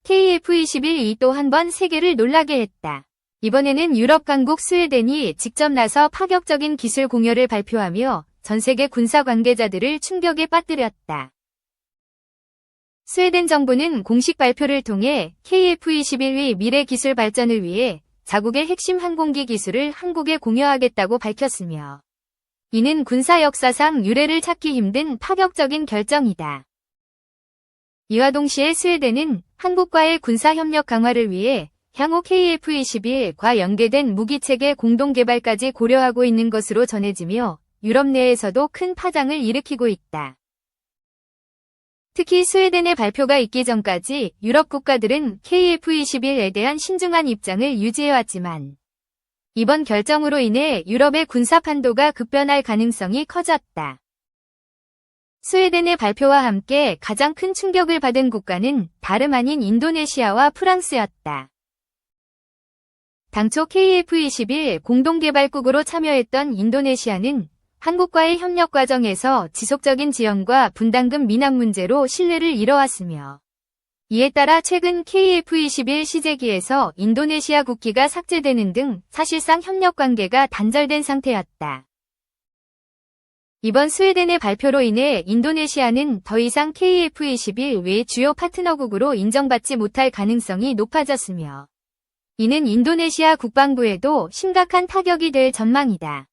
KF-21이 또 한 번 세계를 놀라게 했다. 이번에는 유럽 강국 스웨덴이 직접 나서 파격적인 기술 공여를 발표하며 전 세계 군사 관계자들을 충격에 빠뜨렸다. 스웨덴 정부는 공식 발표를 통해 KF-21의 미래 기술 발전을 위해 자국의 핵심 항공기 기술을 한국에 공여하겠다고 밝혔으며 이는 군사 역사상 유례를 찾기 힘든 파격적인 결정이다. 이와 동시에 스웨덴은 한국과의 군사협력 강화를 위해 향후 KF-21과 연계된 무기체계 공동개발까지 고려하고 있는 것으로 전해지며 유럽 내에서도 큰 파장을 일으키고 있다. 특히 스웨덴의 발표가 있기 전까지 유럽 국가들은 KF-21에 대한 신중한 입장을 유지해왔지만 이번 결정으로 인해 유럽의 군사 판도가 급변할 가능성이 커졌다. 스웨덴의 발표와 함께 가장 큰 충격을 받은 국가는 다름 아닌 인도네시아와 프랑스였다. 당초 KF-21 공동개발국으로 참여했던 인도네시아는 한국과의 협력 과정에서 지속적인 지원과 분담금 미납 문제로 신뢰를 잃어왔으며 이에 따라 최근 KF-21 시제기에서 인도네시아 국기가 삭제되는 등 사실상 협력 관계가 단절된 상태였다. 이번 스웨덴의 발표로 인해 인도네시아는 더 이상 KF-21 외 주요 파트너국으로 인정받지 못할 가능성이 높아졌으며 이는 인도네시아 국방부에도 심각한 타격이 될 전망이다.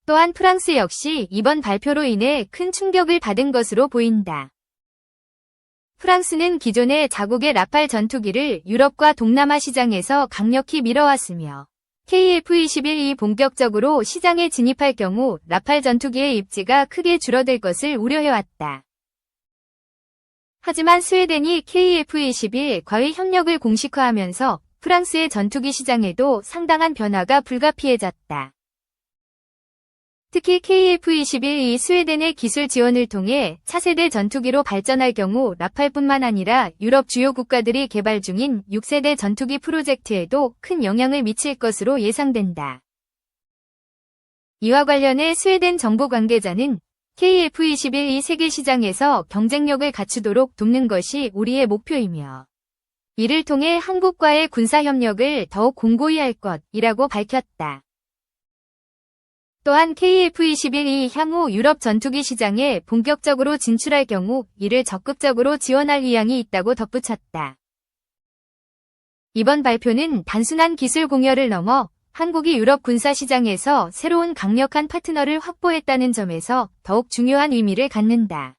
또한 프랑스 역시 이번 발표로 인해 큰 충격을 받은 것으로 보인다. 프랑스는 기존의 자국의 라팔 전투기를 유럽과 동남아 시장에서 강력히 밀어왔으며 KF-21이 본격적으로 시장에 진입할 경우 라팔 전투기의 입지가 크게 줄어들 것을 우려해왔다. 하지만 스웨덴이 KF-21과의 협력을 공식화하면서 프랑스의 전투기 시장에도 상당한 변화가 불가피해졌다. 특히 KF-21이 스웨덴의 기술 지원을 통해 차세대 전투기로 발전할 경우 라팔뿐만 아니라 유럽 주요 국가들이 개발 중인 6세대 전투기 프로젝트에도 큰 영향을 미칠 것으로 예상된다. 이와 관련해 스웨덴 정부 관계자는 KF-21이 세계 시장에서 경쟁력을 갖추도록 돕는 것이 우리의 목표이며 이를 통해 한국과의 군사협력을 더욱 공고히 할 것이라고 밝혔다. 또한 KF-21이 향후 유럽 전투기 시장에 본격적으로 진출할 경우 이를 적극적으로 지원할 의향이 있다고 덧붙였다. 이번 발표는 단순한 기술 공여를 넘어 한국이 유럽 군사 시장에서 새로운 강력한 파트너를 확보했다는 점에서 더욱 중요한 의미를 갖는다.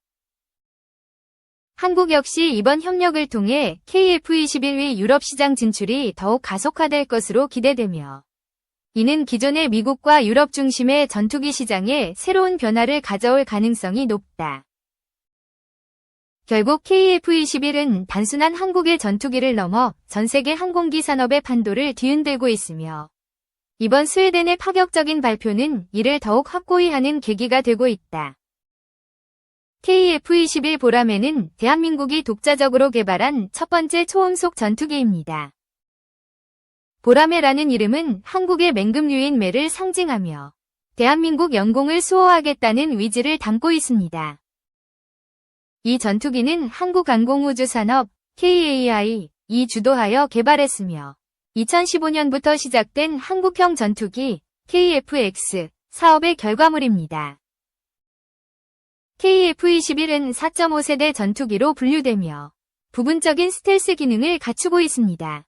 한국 역시 이번 협력을 통해 KF-21의 유럽 시장 진출이 더욱 가속화될 것으로 기대되며 이는 기존의 미국과 유럽 중심의 전투기 시장에 새로운 변화를 가져올 가능성이 높다. 결국 KF-21은 단순한 한국의 전투기를 넘어 전 세계 항공기 산업의 판도를 뒤흔들고 있으며 이번 스웨덴의 파격적인 발표는 이를 더욱 확고히 하는 계기가 되고 있다. KF-21 보라매는 대한민국이 독자적으로 개발한 첫 번째 초음속 전투기입니다. 보라매라는 이름은 한국의 맹금류인 매를 상징하며 대한민국 영공을 수호하겠다는 위지를 담고 있습니다. 이 전투기는 한국항공우주산업 KAI 이 주도하여 개발했으며 2015년부터 시작된 한국형 전투기 KF-X 사업의 결과물입니다. KF-21은 4.5세대 전투기로 분류되며 부분적인 스텔스 기능을 갖추고 있습니다.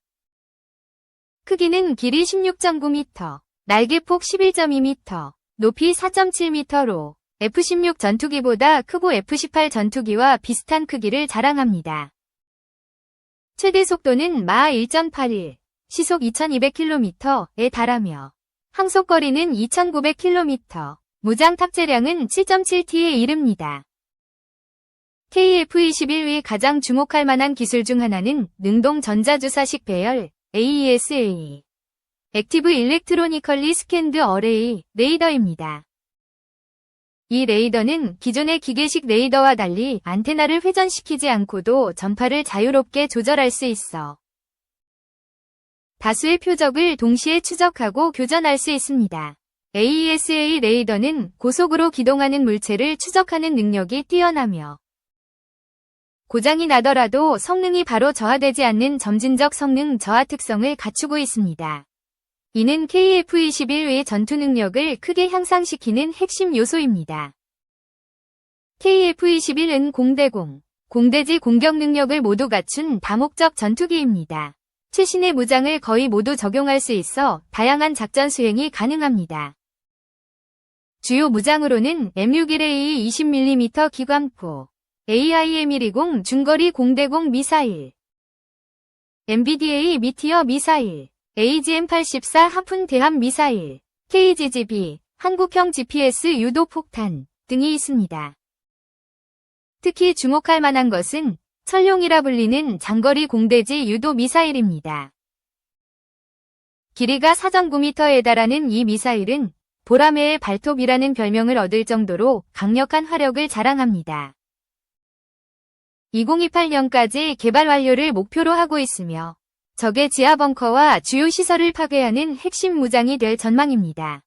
크기는 길이 16.9m, 날개폭 11.2m, 높이 4.7m로 F-16 전투기보다 크고 F-18 전투기와 비슷한 크기를 자랑합니다. 최대 속도는 마하 1.81, 시속 2200km에 달하며 항속거리는 2900km, 무장 탑재량은 7.7T에 이릅니다. KF-21의 가장 주목할 만한 기술 중 하나는 능동 전자주사식 배열 AESA, 액티브 일렉트로니컬리 스캔드 어레이 레이더입니다. 이 레이더는 기존의 기계식 레이더와 달리 안테나를 회전시키지 않고도 전파를 자유롭게 조절할 수 있어 다수의 표적을 동시에 추적하고 교전할 수 있습니다. AESA 레이더는 고속으로 기동하는 물체를 추적하는 능력이 뛰어나며 고장이 나더라도 성능이 바로 저하되지 않는 점진적 성능 저하 특성을 갖추고 있습니다. 이는 KF-21의 전투 능력을 크게 향상시키는 핵심 요소입니다. KF-21은 공대공, 공대지 공격 능력을 모두 갖춘 다목적 전투기입니다. 최신의 무장을 거의 모두 적용할 수 있어 다양한 작전 수행이 가능합니다. 주요 무장으로는 M61A 20mm 기관포, AIM-120 중거리 공대공 미사일, MBDA 미티어 미사일, AGM-84 하푼 대함 미사일, KGGB, 한국형 GPS 유도 폭탄 등이 있습니다. 특히 주목할 만한 것은 철룡이라 불리는 장거리 공대지 유도 미사일입니다. 길이가 4.9m에 달하는 이 미사일은 보라매의 발톱이라는 별명을 얻을 정도로 강력한 화력을 자랑합니다. 2028년까지 개발 완료를 목표로 하고 있으며 적의 지하 벙커와 주요 시설을 파괴하는 핵심 무장이 될 전망입니다.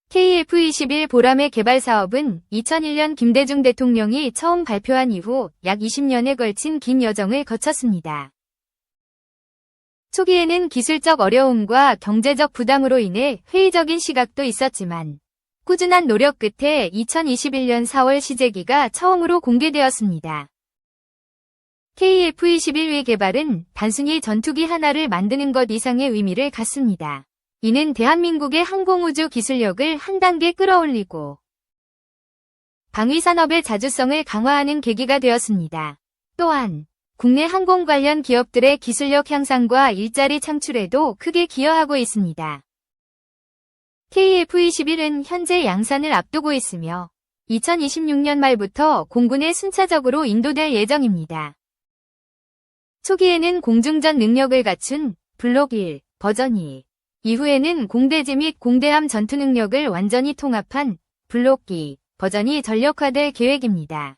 KF-21 보라매 개발 사업은 2001년 김대중 대통령이 처음 발표한 이후 약 20년에 걸친 긴 여정을 거쳤습니다. 초기에는 기술적 어려움과 경제적 부담으로 인해 회의적인 시각도 있었지만 꾸준한 노력 끝에 2021년 4월 시제기가 처음으로 공개되었습니다. KF-21의 개발은 단순히 전투기 하나를 만드는 것 이상의 의미를 갖습니다. 이는 대한민국의 항공우주 기술력을 한 단계 끌어올리고 방위산업의 자주성을 강화하는 계기가 되었습니다. 또한 국내 항공 관련 기업들의 기술력 향상과 일자리 창출에도 크게 기여하고 있습니다. KF-21은 현재 양산을 앞두고 있으며 2026년 말부터 공군에 순차적으로 인도될 예정입니다. 초기에는 공중전 능력을 갖춘 블록 1 버전 2, 이후에는 공대지 및 공대함 전투 능력을 완전히 통합한 블록 2 버전이 전력화될 계획입니다.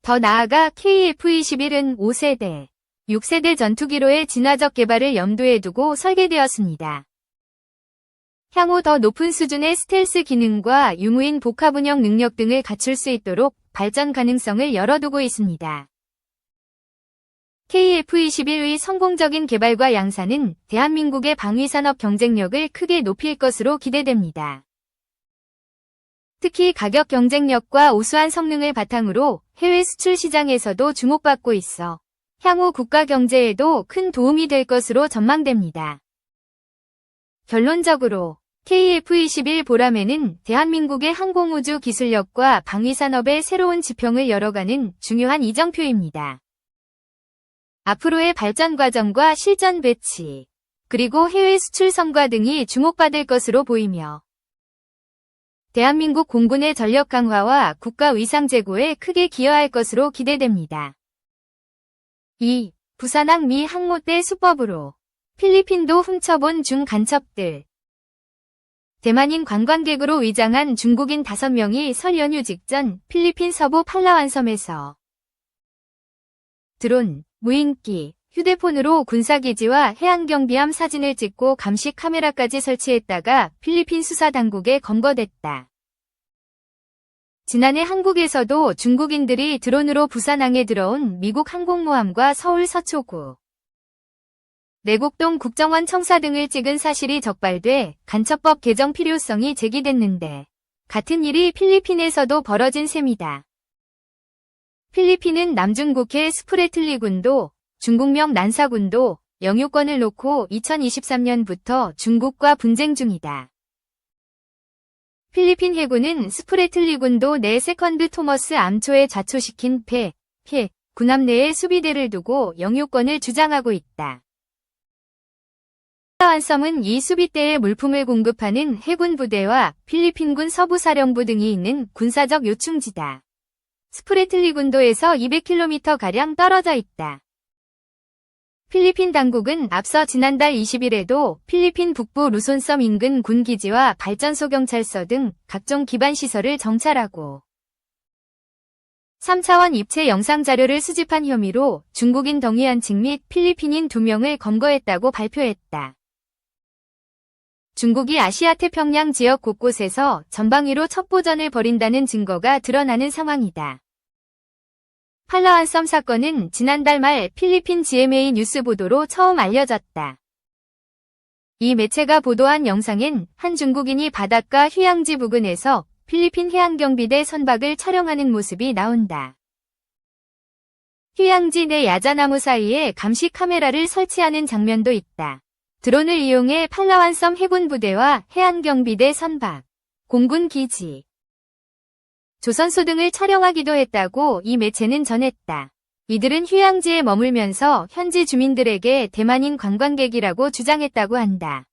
더 나아가 KF-21은 5세대, 6세대 전투기로의 진화적 개발을 염두에 두고 설계되었습니다. 향후 더 높은 수준의 스텔스 기능과 유무인 복합 운영 능력 등을 갖출 수 있도록 발전 가능성을 열어두고 있습니다. KF-21의 성공적인 개발과 양산은 대한민국의 방위산업 경쟁력을 크게 높일 것으로 기대됩니다. 특히 가격 경쟁력과 우수한 성능을 바탕으로 해외 수출 시장에서도 주목받고 있어 향후 국가 경제에도 큰 도움이 될 것으로 전망됩니다. 결론적으로 KF-21 보라매는 대한민국의 항공우주 기술력과 방위산업의 새로운 지평을 열어가는 중요한 이정표입니다. 앞으로의 발전 과정과 실전 배치, 그리고 해외 수출 성과 등이 주목받을 것으로 보이며 대한민국 공군의 전력 강화와 국가 위상 제고에 크게 기여할 것으로 기대됩니다. 2. 부산항 미 항모대 수법으로 필리핀도 훔쳐본 중간첩들. 대만인 관광객으로 위장한 중국인 5명이 설 연휴 직전 필리핀 서부 팔라완 섬에서 드론, 무인기, 휴대폰으로 군사기지와 해양경비함 사진을 찍고 감시 카메라까지 설치했다가 필리핀 수사당국에 검거됐다. 지난해 한국에서도 중국인들이 드론으로 부산항에 들어온 미국 항공모함과 서울 서초구, 내곡동 국정원 청사 등을 찍은 사실이 적발돼 간첩법 개정 필요성이 제기됐는데 같은 일이 필리핀에서도 벌어진 셈이다. 필리핀은 남중국해 스프레틀리 군도, 중국명 난사군도 영유권을 놓고 2023년부터 중국과 분쟁 중이다. 필리핀 해군은 스프레틀리 군도 내 세컨드 토머스 암초에 좌초시킨 군함 내에 수비대를 두고 영유권을 주장하고 있다. 팔라완 섬은 이 수비대에 물품을 공급하는 해군 부대와 필리핀군 서부사령부 등이 있는 군사적 요충지다. 스프레틀리 군도에서 200km가량 떨어져 있다. 필리핀 당국은 앞서 지난달 20일에도 필리핀 북부 루손섬 인근 군기지와 발전소 경찰서 등 각종 기반 시설을 정찰하고 3차원 입체 영상 자료를 수집한 혐의로 중국인 덩이안 측 및 필리핀인 2명을 검거했다고 발표했다. 중국이 아시아 태평양 지역 곳곳에서 전방위로 첩보전을 벌인다는 증거가 드러나는 상황이다. 팔라완 썸 사건은 지난달 말 필리핀 GMA 뉴스 보도로 처음 알려졌다. 이 매체가 보도한 영상엔 한 중국인이 바닷가 휴양지 부근에서 필리핀 해안경비대 선박을 촬영하는 모습이 나온다. 휴양지 내 야자나무 사이에 감시 카메라를 설치하는 장면도 있다. 드론을 이용해 팔라완 썸 해군 부대와 해안경비대 선박, 공군 기지, 조선소 등을 촬영하기도 했다고 이 매체는 전했다. 이들은 휴양지에 머물면서 현지 주민들에게 대만인 관광객이라고 주장했다고 한다.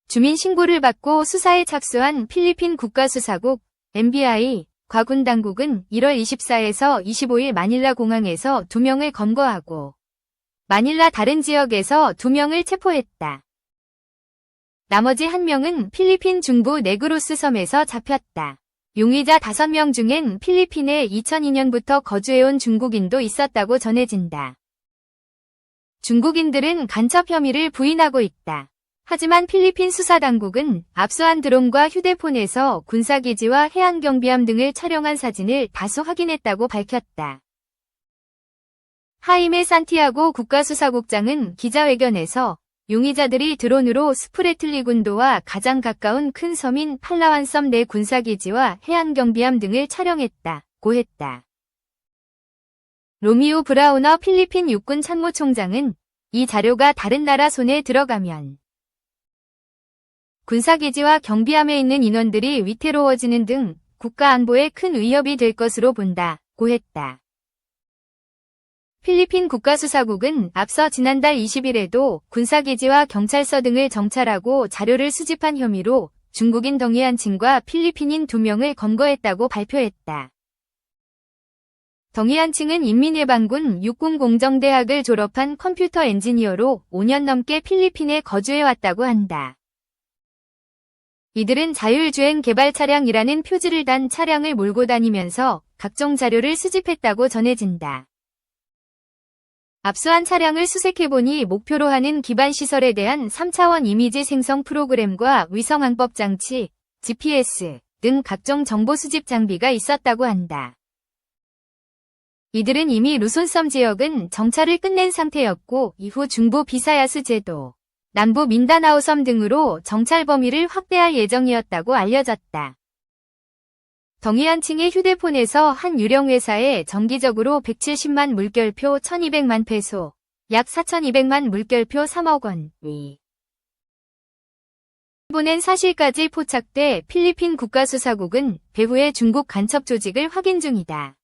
주민 신고를 받고 수사에 착수한 필리핀 국가수사국 NBI 과군당국은 1월 24에서 25일 마닐라 공항에서 2명을 검거하고 마닐라 다른 지역에서 2명을 체포했다. 나머지 1명은 필리핀 중부 네그로스 섬에서 잡혔다. 용의자 5명 중엔 필리핀에 2002년부터 거주해온 중국인도 있었다고 전해진다. 중국인들은 간첩 혐의를 부인하고 있다. 하지만 필리핀 수사당국은 압수한 드론과 휴대폰에서 군사기지와 해안경비함 등을 촬영한 사진을 다수 확인했다고 밝혔다. 하이메 산티아고 국가수사국장은 기자회견에서 용의자들이 드론으로 스프레틀리 군도와 가장 가까운 큰 섬인 팔라완 섬 내 군사기지와 해안경비함 등을 촬영했다고 했다. 로미오 브라우너 필리핀 육군 참모총장은 이 자료가 다른 나라 손에 들어가면 군사기지와 경비함에 있는 인원들이 위태로워지는 등 국가 안보에 큰 위협이 될 것으로 본다고 했다. 필리핀 국가수사국은 앞서 지난달 20일에도 군사기지와 경찰서 등을 정찰하고 자료를 수집한 혐의로 중국인 덩이안칭과 필리핀인 2명을 검거했다고 발표했다. 덩이안칭은 인민해방군 육군공정대학을 졸업한 컴퓨터 엔지니어로 5년 넘게 필리핀에 거주해왔다고 한다. 이들은 자율주행 개발 차량이라는 표지를 단 차량을 몰고 다니면서 각종 자료를 수집했다고 전해진다. 압수한 차량을 수색해보니 목표로 하는 기반시설에 대한 3차원 이미지 생성 프로그램과 위성항법 장치, GPS 등 각종 정보 수집 장비가 있었다고 한다. 이들은 이미 루손섬 지역은 정찰을 끝낸 상태였고 이후 중부 비사야스 제도, 남부 민다나오 섬 등으로 정찰 범위를 확대할 예정이었다고 알려졌다. 덩이안칭의 휴대폰에서 한 유령 회사에 정기적으로 170만 물결표 1200만 페소, 약 4200만 물결표 3억 원이 보낸 사실까지 포착돼 필리핀 국가수사국은 배후의 중국 간첩 조직을 확인 중이다.